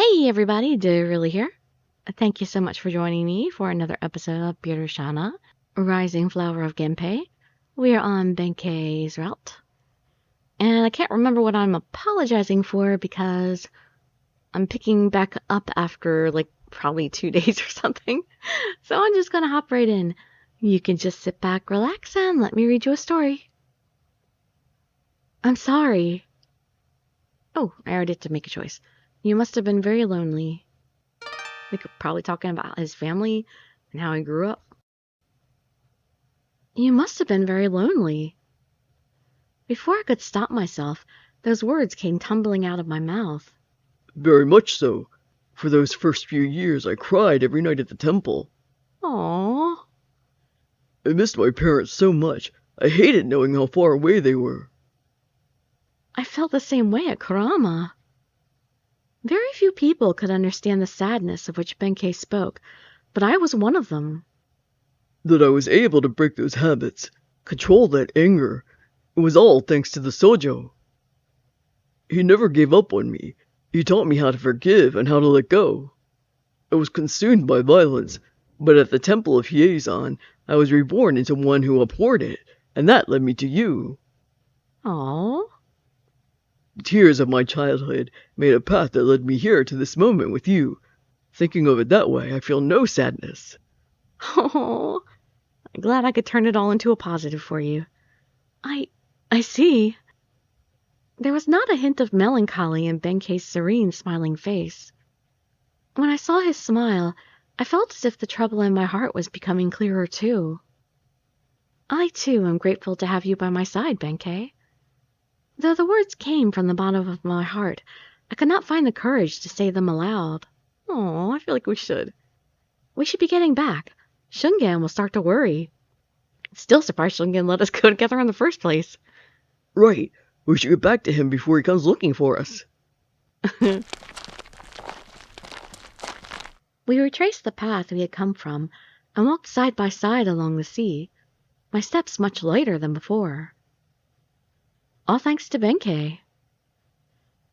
Hey everybody, Dirili here. Thank you so much for joining me for another episode of Birushana, Rising Flower of Genpei. We are on Benkei's route. And I can't remember what I'm apologizing for because I'm picking back up after probably 2 days or something. So I'm just gonna hop right in. You can just sit back, relax, and let me read you a story. I'm sorry. Oh, I already had to make a choice. You must have been very lonely. Probably talking about his family and how he grew up. You must have been very lonely. Before I could stop myself, those words came tumbling out of my mouth. Very much so. For those first few years, I cried every night at the temple. Aww. I missed my parents so much. I hated knowing how far away they were. I felt the same way at Kurama. Very few people could understand the sadness of which Benkei spoke, but I was one of them. That I was able to break those habits, control that anger, it was all thanks to the Sojo. He never gave up on me. He taught me how to forgive and how to let go. I was consumed by violence, but at the temple of Hiezan, I was reborn into one who abhorred it, and that led me to you. Aww. The tears of my childhood made a path that led me here to this moment with you. Thinking of it that way, I feel no sadness. Oh, I'm glad I could turn it all into a positive for you. I see. There was not a hint of melancholy in Benkei's serene, smiling face. When I saw his smile, I felt as if the trouble in my heart was becoming clearer too. I too am grateful to have you by my side, Benkei. Though the words came from the bottom of my heart, I could not find the courage to say them aloud. Oh, I feel like we should. We should be getting back. Shungen will start to worry. Still surprised Shungen let us go together in the first place. Right. We should get back to him before he comes looking for us. We retraced the path we had come from and walked side by side along the sea, my steps much lighter than before. All thanks to Benkei.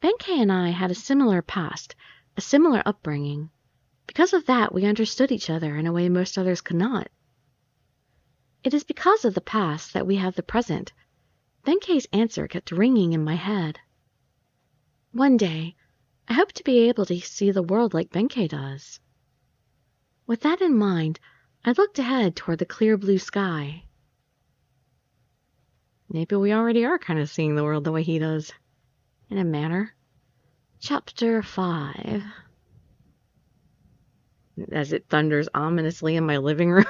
Benkei and I had a similar past, a similar upbringing. Because of that, we understood each other in a way most others could not. It is because of the past that we have the present. Benkei's answer kept ringing in my head. One day, I hope to be able to see the world like Benkei does. With that in mind, I looked ahead toward the clear blue sky. Maybe we already are kind of seeing the world the way he does, in a manner. Chapter 5. As it thunders ominously in my living room.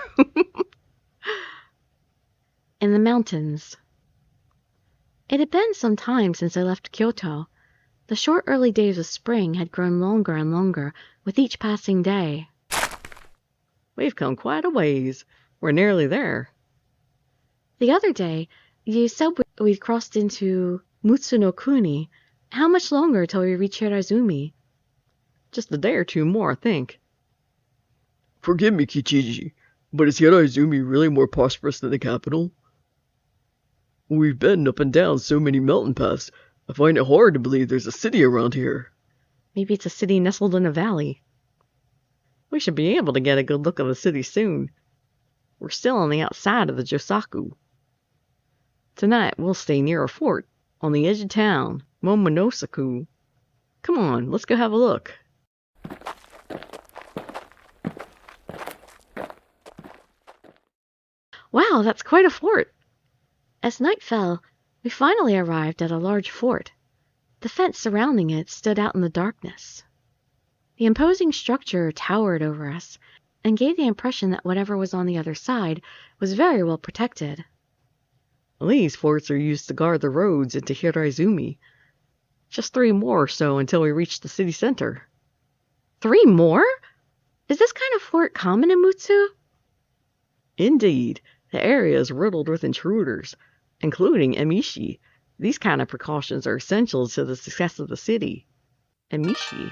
In the mountains. It had been some time since I left Kyoto. The short early days of spring had grown longer and longer with each passing day. We've come quite a ways. We're nearly there. The other day, you said we'd crossed into Mutsu-no-Kuni. How much longer till we reach Hiraizumi? Just a day or two more, I think. Forgive me, Kichiji, but is Hiraizumi really more prosperous than the capital? We've been up and down so many mountain paths, I find it hard to believe there's a city around here. Maybe it's a city nestled in a valley. We should be able to get a good look of the city soon. We're still on the outside of the Josaku. Tonight we'll stay near a fort on the edge of town, Momonosuke. Come on, let's go have a look. Wow, that's quite a fort. As night fell, we finally arrived at a large fort. The fence surrounding it stood out in the darkness. The imposing structure towered over us and gave the impression that whatever was on the other side was very well protected. These forts are used to guard the roads into Hiraizumi. Just 3 more or so until we reach the city center. 3 more? Is this kind of fort common in Mutsu? Indeed, the area is riddled with intruders, including emishi. These kind of precautions are essential to the success of the city. Emishi.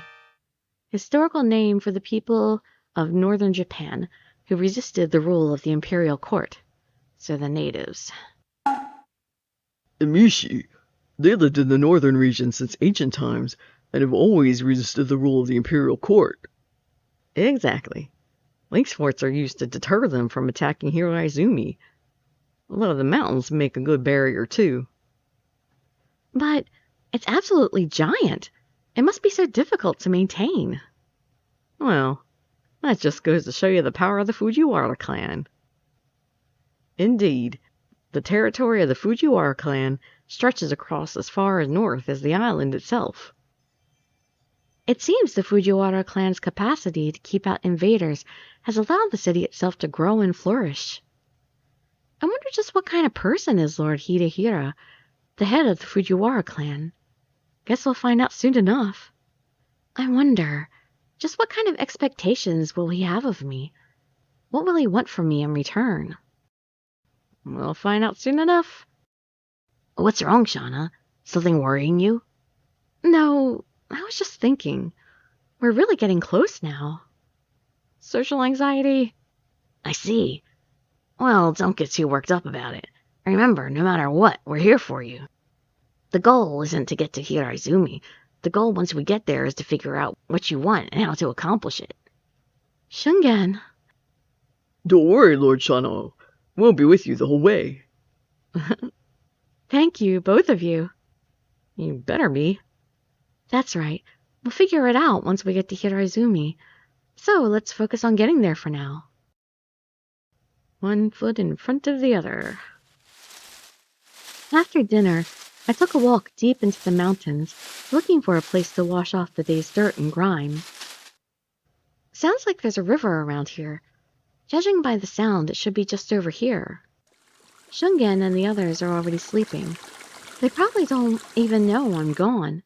Historical name for the people of northern Japan who resisted the rule of the imperial court. So the natives. Emishi. They lived in the northern region since ancient times, and have always resisted the rule of the imperial court. Exactly. Lynx forts are used to deter them from attacking Hiraizumi, although the mountains make a good barrier too. But it's absolutely giant. It must be so difficult to maintain. Well, that just goes to show you the power of the Fujiwara clan. Indeed, the territory of the Fujiwara clan stretches across as far north as the island itself. It seems the Fujiwara clan's capacity to keep out invaders has allowed the city itself to grow and flourish. I wonder just what kind of person is Lord Hidehira, the head of the Fujiwara clan. Guess we'll find out soon enough. I wonder, just what kind of expectations will he have of me? What will he want from me in return? We'll find out soon enough. What's wrong, Shauna? Something worrying you? No, I was just thinking. We're really getting close now. Social anxiety? I see. Well, don't get too worked up about it. Remember, no matter what, we're here for you. The goal isn't to get to Hiraizumi. The goal once we get there is to figure out what you want and how to accomplish it. Shungen. Don't worry, Lord Shano. We'll be with you the whole way. Thank you, both of you. You better be. That's right. We'll figure it out once we get to Hiraizumi. So let's focus on getting there for now. One foot in front of the other. After dinner, I took a walk deep into the mountains, looking for a place to wash off the day's dirt and grime. Sounds like there's a river around here. Judging by the sound, it should be just over here. Shungen and the others are already sleeping. They probably don't even know I'm gone.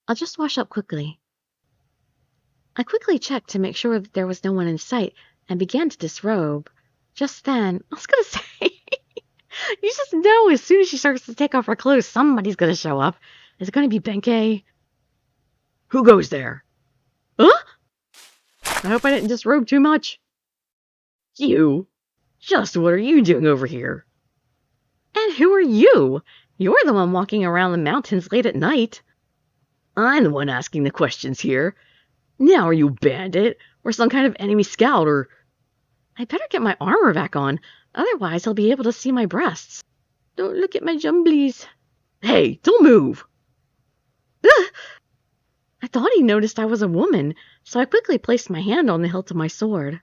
I'll just wash up quickly. I quickly checked to make sure that there was no one in sight and began to disrobe. Just then, I was going to say, you just know as soon as she starts to take off her clothes, somebody's going to show up. Is it going to be Benkei? Who goes there? Huh? I hope I didn't disrobe too much. You? Just what are you doing over here? And who are you? You're the one walking around the mountains late at night. I'm the one asking the questions here. Now are you a bandit, or some kind of enemy scout, or... I better get my armor back on, otherwise he'll be able to see my breasts. Don't look at my jumblies. Hey, don't move! I thought he noticed I was a woman, so I quickly placed my hand on the hilt of my sword.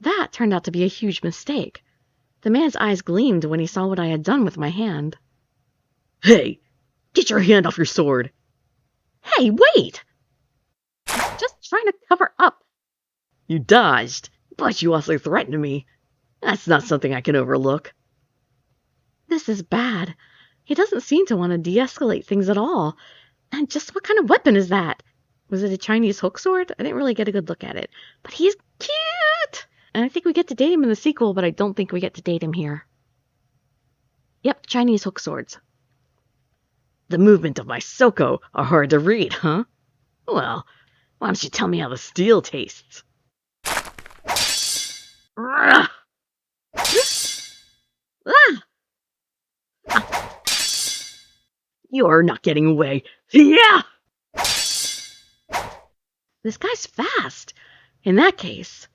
That turned out to be a huge mistake. The man's eyes gleamed when he saw what I had done with my hand. Hey, get your hand off your sword! Hey, wait! I'm just trying to cover up. You dodged, but you also threatened me. That's not something I can overlook. This is bad. He doesn't seem to want to de-escalate things at all. And just what kind of weapon is that? Was it a Chinese hook sword? I didn't really get a good look at it. But he's cute! And I think we get to date him in the sequel, but I don't think we get to date him here. Yep, Chinese hook swords. The movement of my Soko are hard to read, huh? Well, why don't you tell me how the steel tastes? You're not getting away. Yeah! This guy's fast. In that case,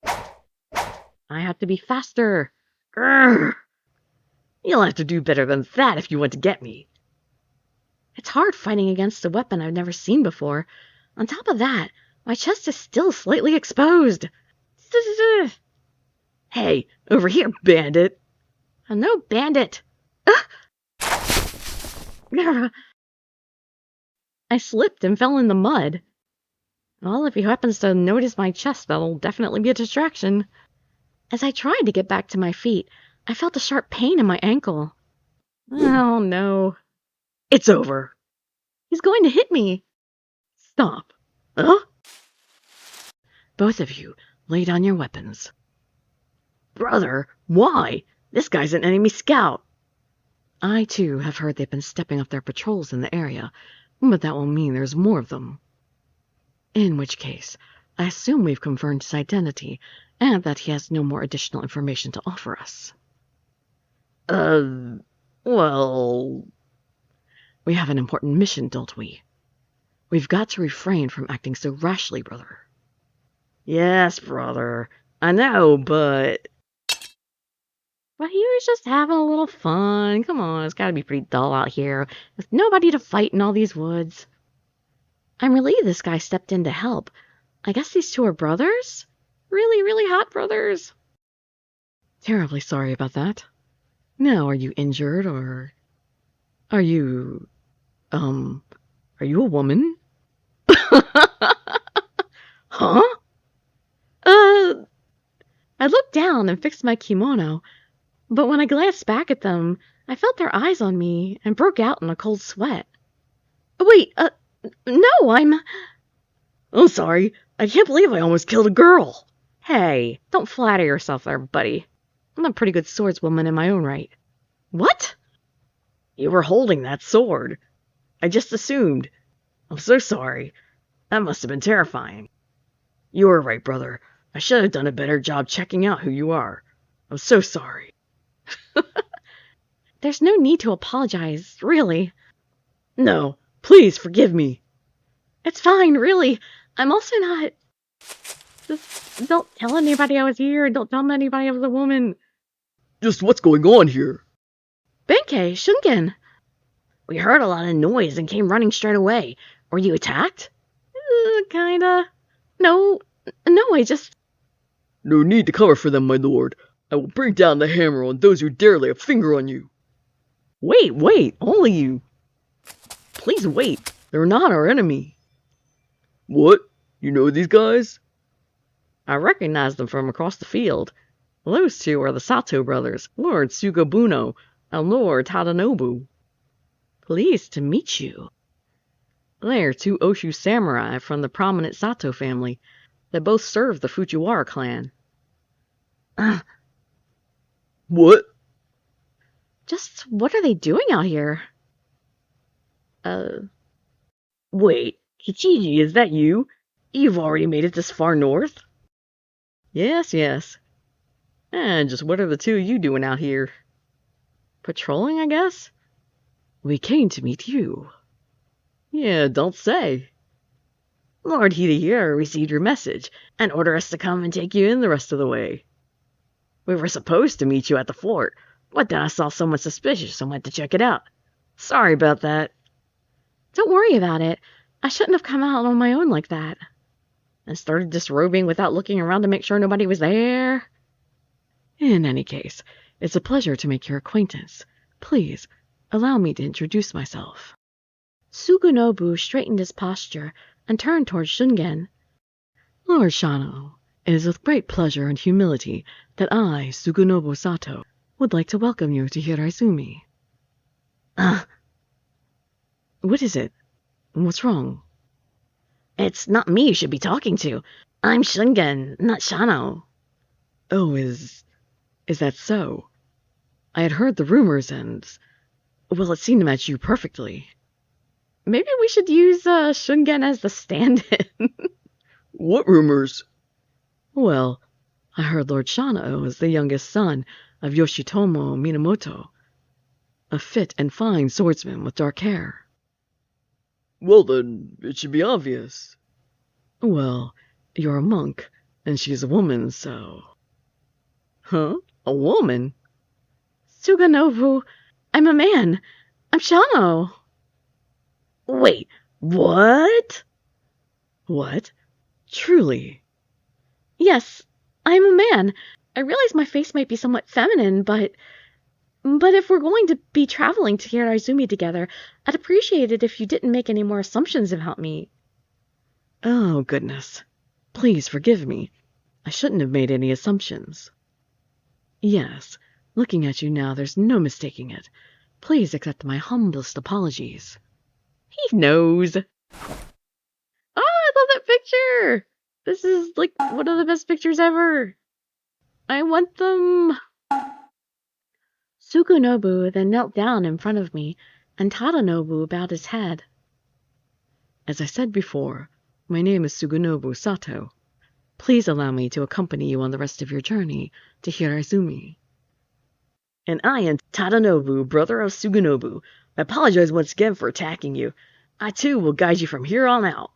I have to be faster. You'll have to do better than that if you want to get me. It's hard fighting against a weapon I've never seen before. On top of that, my chest is still slightly exposed. Hey, over here, bandit. I'm no bandit. I slipped and fell in the mud. Well, if he happens to notice my chest, that'll definitely be a distraction. As I tried to get back to my feet, I felt a sharp pain in my ankle. Oh, no. It's over. He's going to hit me. Stop. Huh? Both of you, lay down your weapons. Brother, why? This guy's an enemy scout. I, too, have heard they've been stepping up their patrols in the area, but that will mean there's more of them. In which case, I assume we've confirmed his identity, and that he has no more additional information to offer us. Well... We have an important mission, don't we? We've got to refrain from acting so rashly, brother. Yes, brother. I know, but he was just having a little fun. Come on, it's got to be pretty dull out here with nobody to fight in all these woods. I'm relieved this guy stepped in to help. I guess these two are brothers? Really, really hot brothers. Terribly sorry about that. Now, are you injured or are you a woman? Huh? I looked down and fixed my kimono, but when I glanced back at them, I felt their eyes on me and broke out in a cold sweat. Wait, no, I'm sorry. I can't believe I almost killed a girl. Hey, don't flatter yourself there, buddy. I'm a pretty good swordswoman in my own right. What? You were holding that sword. I just assumed. I'm so sorry. That must have been terrifying. You were right, brother. I should have done a better job checking out who you are. I'm so sorry. There's no need to apologize, really. No, please forgive me. It's fine, really. I'm also not... Just don't tell anybody I was here. Don't tell anybody I was a woman. Just what's going on here? Benkei, Shungen. We heard a lot of noise and came running straight away. Were you attacked? Kinda. No, I just... No need to cover for them, my lord. I will bring down the hammer on those who dare lay a finger on you. Wait, only you. Please wait. They're not our enemy. What? You know these guys? I recognize them from across the field. Those two are the Sato brothers, Lord Sugabuno and Lord Tadanobu. Pleased to meet you. They're two Oshu samurai from the prominent Sato family that both serve the Fujiwara clan. What? Just what are they doing out here? Wait, Kichiji, is that you? You've already made it this far north? Yes. And just what are the two of you doing out here? Patrolling, I guess? We came to meet you. Yeah, don't say. Lord Hidehira received your message and ordered us to come and take you in the rest of the way. We were supposed to meet you at the fort, but then I saw someone suspicious and went to check it out. Sorry about that. Don't worry about it. I shouldn't have come out on my own like that. And started disrobing without looking around to make sure nobody was there. In any case, it's a pleasure to make your acquaintance. Please, allow me to introduce myself. Sugunobu straightened his posture and turned towards Shungen. Lord Shano, it is with great pleasure and humility that I, Sugunobu Sato, would like to welcome you to Hiraizumi. What is it? What's wrong? It's not me you should be talking to. I'm Shungen, not Shano. Oh, is that so? I had heard the rumors and... well, it seemed to match you perfectly. Maybe we should use Shungen as the stand-in. What rumors? Well, I heard Lord Shano is the youngest son of Yoshitomo Minamoto, a fit and fine swordsman with dark hair. Well then, it should be obvious. Well, you're a monk, and she's a woman, so... Huh? A woman? Suganobu, I'm a man. I'm Shano. Wait, what? What? Truly? Yes, I'm a man. I realize my face might be somewhat feminine, but if we're going to be traveling to Hiraizumi together, I'd appreciate it if you didn't make any more assumptions about me. Oh, goodness. Please forgive me. I shouldn't have made any assumptions. Yes, looking at you now, there's no mistaking it. Please accept my humblest apologies. He knows. Oh, I love that picture! This is, like, one of the best pictures ever. I want them. Sugunobu then knelt down in front of me, and Tadanobu bowed his head. As I said before, my name is Sugunobu Sato. Please allow me to accompany you on the rest of your journey to Hiraizumi. And I am Tadanobu, brother of Sugunobu. I apologize once again for attacking you. I too will guide you from here on out.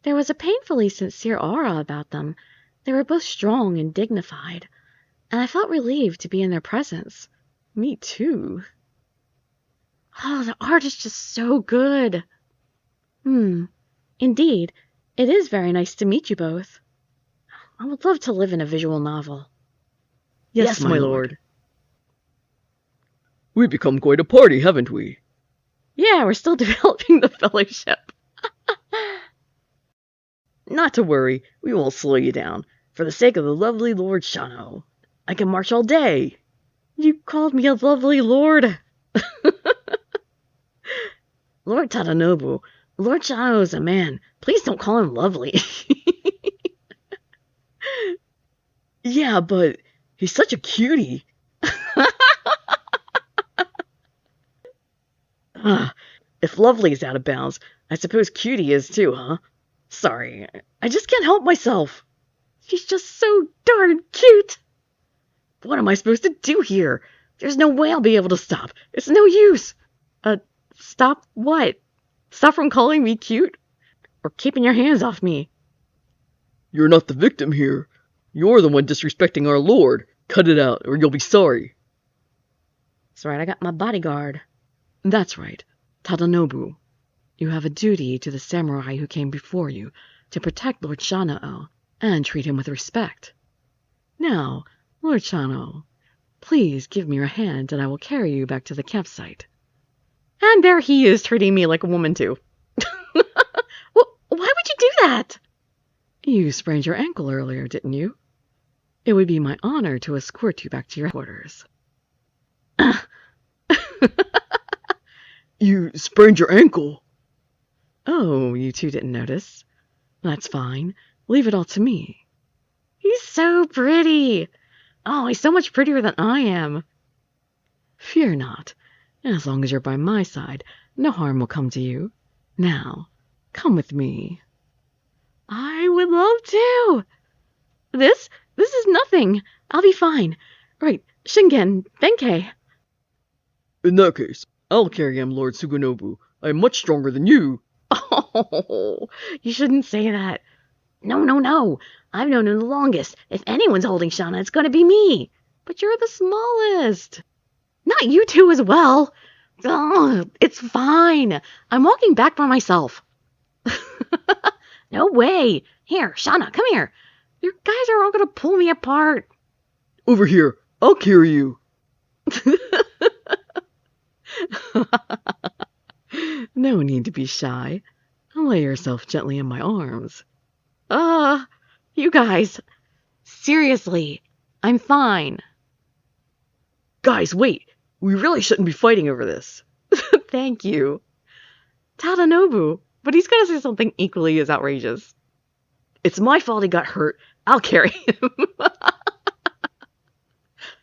There was a painfully sincere aura about them. They were both strong and dignified, and I felt relieved to be in their presence. Me too. Oh, the art is just so good. Indeed, it is very nice to meet you both. I would love to live in a visual novel. Yes, my lord. We've become quite a party, haven't we? Yeah, we're still developing the fellowship. Not to worry, we won't slow you down. For the sake of the lovely Lord Shano, I can march all day. You called me a lovely lord. Lord Tadanobu, Lord Shano is a man. Please don't call him lovely. Yeah, but he's such a cutie. If lovely is out of bounds, I suppose cutie is too, huh? Sorry, I just can't help myself. She's just so darn cute. What am I supposed to do here? There's no way I'll be able to stop. It's no use. Stop what? Stop from calling me cute? Or keeping your hands off me? You're not the victim here. You're the one disrespecting our lord. Cut it out, or you'll be sorry. That's right, I got my bodyguard. That's right, Tadanobu. You have a duty to the samurai who came before you to protect Lord Shano and treat him with respect. Now, Lord Shano, please give me your hand and I will carry you back to the campsite. And there he is treating me like a woman too. Well, why would you do that? You sprained your ankle earlier, didn't you? It would be my honor to escort you back to your quarters. You sprained your ankle. Oh, you two didn't notice? That's fine. Leave it all to me. He's so pretty. Oh, he's so much prettier than I am. Fear not. As long as you're by my side, no harm will come to you. Now, come with me. I would love to. This is nothing. I'll be fine. Right, Shingen, Benkei. In that case, I'll carry him, Lord Suganobu. I'm much stronger than you. Oh, you shouldn't say that. No. I've known him the longest. If anyone's holding Shana, it's going to be me. But you're the smallest. Not you two as well. Oh, it's fine. I'm walking back by myself. No way. Here, Shana, come here. Your guys are all going to pull me apart. Over here, I'll carry you. No need to be shy. Lay yourself gently in my arms. You guys. Seriously, I'm fine. Guys, wait. We really shouldn't be fighting over this. Thank you. Tadanobu, but he's going to say something equally as outrageous. It's my fault he got hurt. I'll carry him.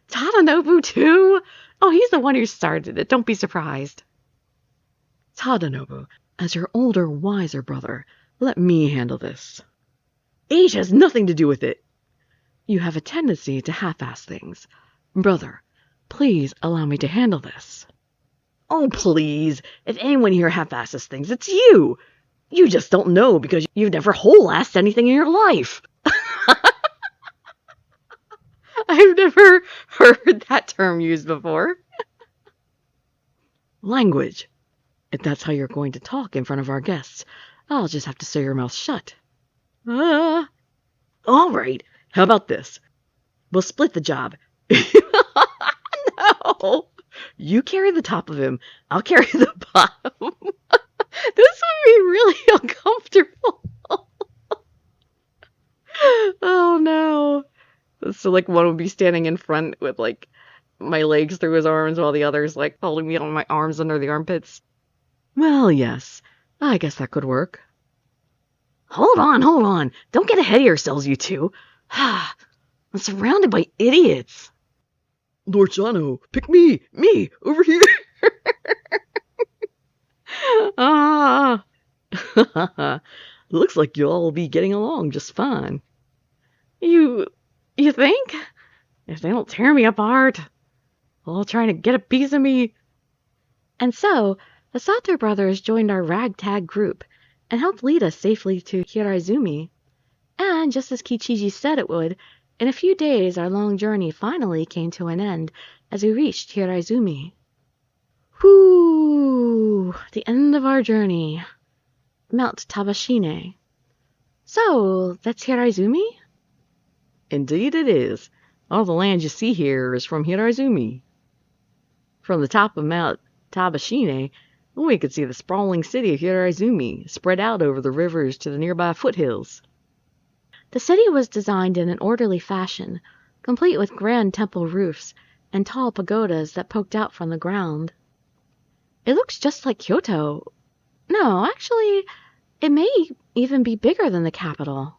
Tadanobu, too? Oh, he's the one who started it. Don't be surprised. Tadanobu, as your older, wiser brother, let me handle this. Age has nothing to do with it. You have a tendency to half-ass things. Brother, please allow me to handle this. Oh, please. If anyone here half-asses things, it's you. You just don't know because you've never whole-assed anything in your life. I've never heard that term used before. Language. If that's how you're going to talk in front of our guests, I'll just have to say your mouth shut. All right. How about this? We'll split the job. No. You carry the top of him. I'll carry the bottom. This would be really uncomfortable. Oh, no. So, like, one would be standing in front with, like, my legs through his arms while the other's, like, holding me on my arms under the armpits. Well, yes. I guess that could work. Hold on. Don't get ahead of yourselves, you two. I'm surrounded by idiots. Lord Shano, pick me, over here. Looks like you'll all be getting along just fine. You think? If they don't tear me apart, all trying to get a piece of me. And so, The Sato brothers joined our ragtag group and helped lead us safely to Hiraizumi. And just as Kichiji said it would, in a few days our long journey finally came to an end as we reached Hiraizumi. Whew! The end of our journey. Mount Tabashine. So, that's Hiraizumi? Indeed it is. All the land you see here is from Hiraizumi. From the top of Mount Tabashine, we could see the sprawling city of Hiraizumi spread out over the rivers to the nearby foothills. The city was designed in an orderly fashion, complete with grand temple roofs and tall pagodas that poked out from the ground. It looks just like Kyoto. No, actually, it may even be bigger than the capital.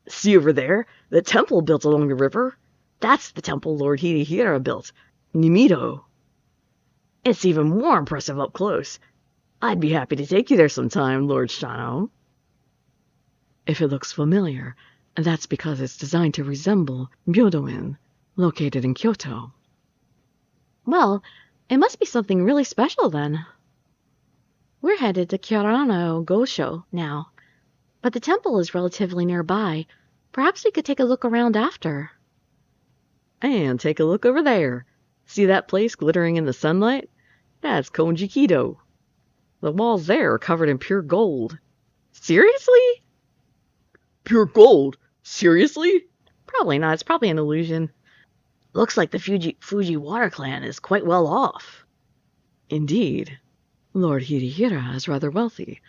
See over there, the temple built along the river? That's the temple Lord Hidehira built, Nimido. It's even more impressive up close. I'd be happy to take you there sometime, Lord Shano. If it looks familiar, that's because it's designed to resemble Myodo-in, located in Kyoto. Well, it must be something really special then. We're headed to Kyorano Gosho now, but the temple is relatively nearby. Perhaps we could take a look around after. And take a look over there. See that place glittering in the sunlight? That's Konjikido. The walls there are covered in pure gold. Seriously? Pure gold? Seriously? Probably not. It's probably an illusion. Looks like the Fujiwara clan is quite well off. Indeed. Lord Hidehira is rather wealthy,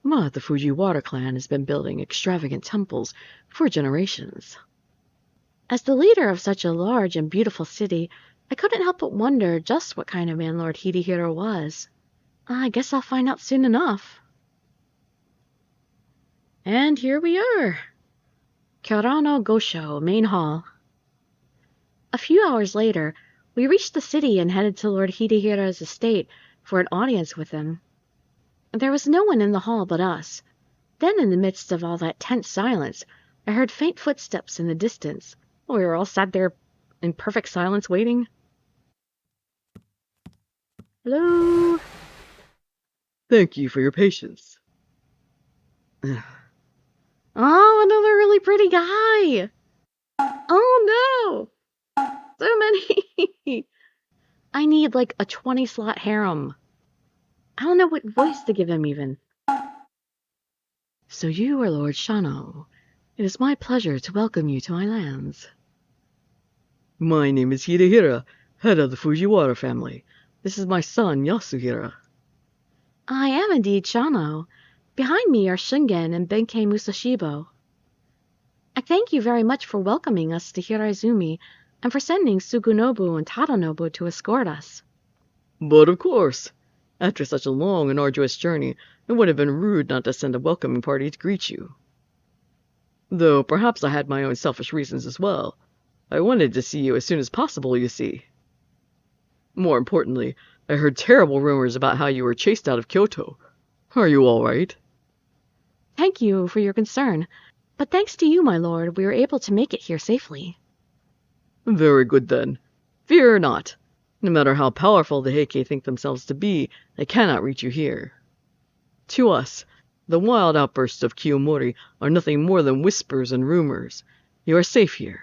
but the Fujiwara clan has been building extravagant temples for generations. As the leader of such a large and beautiful city, I couldn't help but wonder just what kind of man Lord Hidehira was. I guess I'll find out soon enough. And here we are. Kyorano Gosho, Main Hall. A few hours later, we reached the city and headed to Lord Hidehira's estate for an audience with him. There was no one in the hall but us. Then, in the midst of all that tense silence, I heard faint footsteps in the distance. We were all sat there in perfect silence waiting. Hello? Thank you for your patience. Oh, another really pretty guy! Oh no! So many! I need like a 20-slot harem. I don't know what voice to give him even. So you are Lord Shano. It is my pleasure to welcome you to my lands. My name is Hidehira, head of the Fujiwara family. This is my son, Yasuhira. I am indeed Shano. Behind me are Shingen and Benkei Musashibo. I thank you very much for welcoming us to Hiraizumi and for sending Sugunobu and Tadanobu to escort us. But of course, after such a long and arduous journey, it would have been rude not to send a welcoming party to greet you. Though perhaps I had my own selfish reasons as well. I wanted to see you as soon as possible, you see. More importantly, I heard terrible rumors about how you were chased out of Kyoto. Are you all right? Thank you for your concern, but thanks to you, my lord, we were able to make it here safely. Very good then. Fear not. No matter how powerful the Heike think themselves to be, they cannot reach you here. To us, the wild outbursts of Kiyomori are nothing more than whispers and rumors. You are safe here.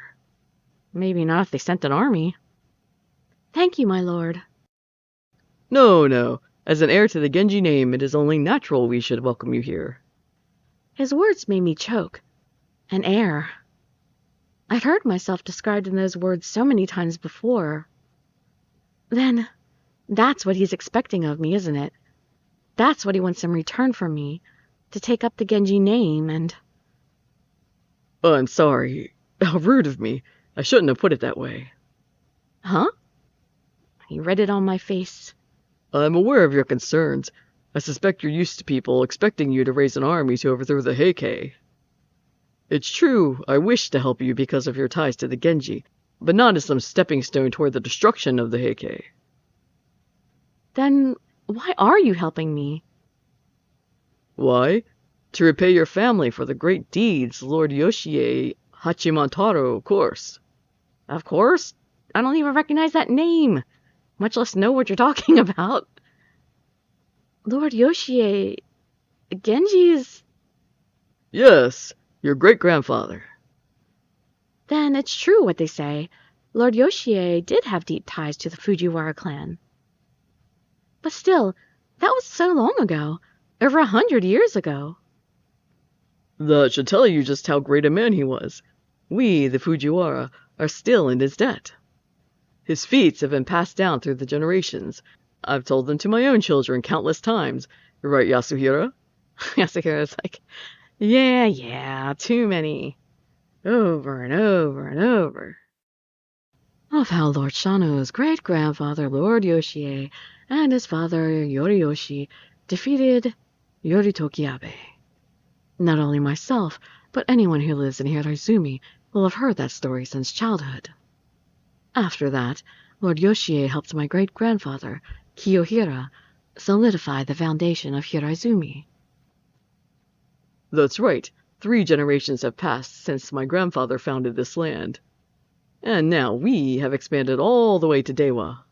Maybe not if they sent an army. Thank you, my lord. No. As an heir to the Genji name, it is only natural we should welcome you here. His words made me choke. An heir. I'd heard myself described in those words so many times before. Then, that's what he's expecting of me, isn't it? That's what he wants in return from me, to take up the Genji name and... I'm sorry. How rude of me. I shouldn't have put it that way. Huh? He read it on my face. I'm aware of your concerns. I suspect you're used to people expecting you to raise an army to overthrow the Heike. It's true, I wish to help you because of your ties to the Genji, but not as some stepping stone toward the destruction of the Heike. Then why are you helping me? Why? To repay your family for the great deeds Lord Yoshie Hachimantaro, of course. Of course? I don't even recognize that name, much less know what you're talking about. Lord Yoshie, Genji's... Yes, your great-grandfather. Then it's true what they say. Lord Yoshie did have deep ties to the Fujiwara clan. But still, that was so long ago. Over 100 years ago. That should tell you just how great a man he was. We, the Fujiwara, are still in his debt. His feats have been passed down through the generations. I've told them to my own children countless times. Right, Yasuhira? Yasuhira's like, yeah, too many. Over and over and over. Of how Lord Shano's great-grandfather, Lord Yoshie, and his father, Yoriyoshi, defeated Yoritoki Abe. Not only myself, but anyone who lives in Hiraizumi will have heard that story since childhood. After that, Lord Yoshie helped my great-grandfather, Kiyohira, solidify the foundation of Hiraizumi. That's right. 3 generations have passed since my grandfather founded this land. And now we have expanded all the way to Dewa.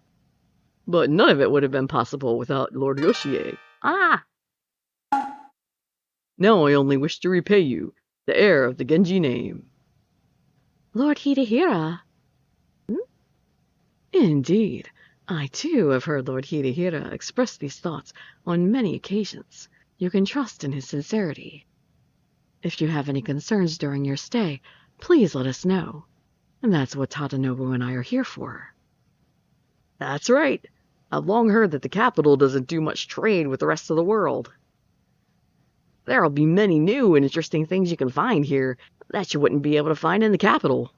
But none of it would have been possible without Lord Yoshie. Ah! Now I only wish to repay you, the heir of the Genji name. Lord Hidehira. Indeed, I too have heard Lord Hidehira express these thoughts on many occasions. You can trust in his sincerity. If you have any concerns during your stay, please let us know. And that's what Tadanobu and I are here for. That's right. I've long heard that the capital doesn't do much trade with the rest of the world. There'll be many new and interesting things you can find here that you wouldn't be able to find in the capital.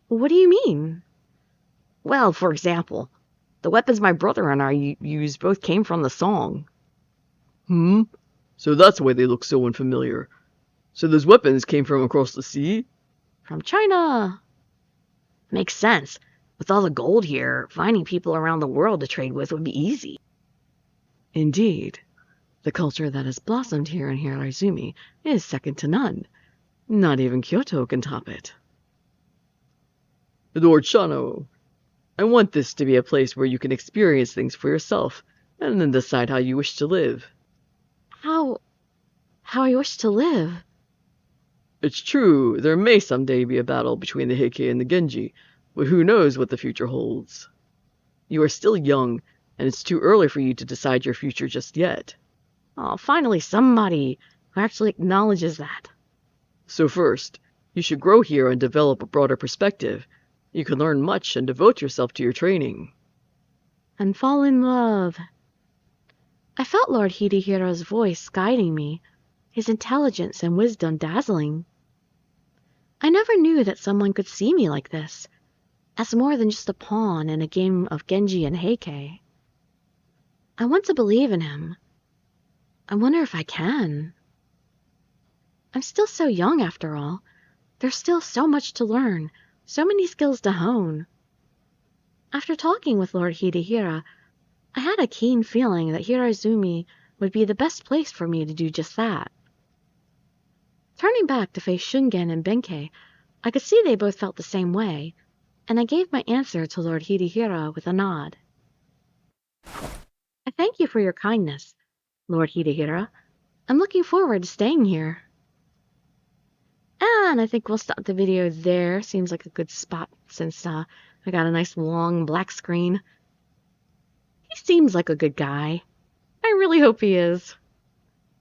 What do you mean? Well, for example, the weapons my brother and I used both came from the song. So that's why they look so unfamiliar. So those weapons came from across the sea? From China. Makes sense. With all the gold here, finding people around the world to trade with would be easy. Indeed. The culture that has blossomed here in Hiraizumi is second to none. Not even Kyoto can top it. Lord Shano, I want this to be a place where you can experience things for yourself, and then decide how you wish to live. How I wish to live. It's true, there may someday be a battle between the Heike and the Genji, but who knows what the future holds. You are still young, and it's too early for you to decide your future just yet. Oh, finally somebody who actually acknowledges that. So first, you should grow here and develop a broader perspective. You can learn much and devote yourself to your training. And fall in love. I felt Lord Hidehira's voice guiding me, his intelligence and wisdom dazzling. I never knew that someone could see me like this, as more than just a pawn in a game of Genji and Heike. I want to believe in him. I wonder if I can. I'm still so young after all. There's still so much to learn, so many skills to hone. After talking with Lord Hidehira, I had a keen feeling that Hiraizumi would be the best place for me to do just that. Turning back to face Shungen and Benkei, I could see they both felt the same way, and I gave my answer to Lord Hidehira with a nod. I thank you for your kindness, Lord Hidehira. I'm looking forward to staying here. And I think we'll stop the video there. Seems like a good spot since I got a nice long black screen. He seems like a good guy. I really hope he is.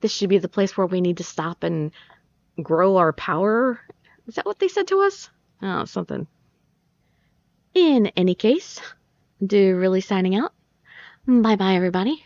This should be the place where we need to stop and grow our power. Is that what they said to us? Oh, something. In any case, Dirili signing out. Bye-bye, everybody.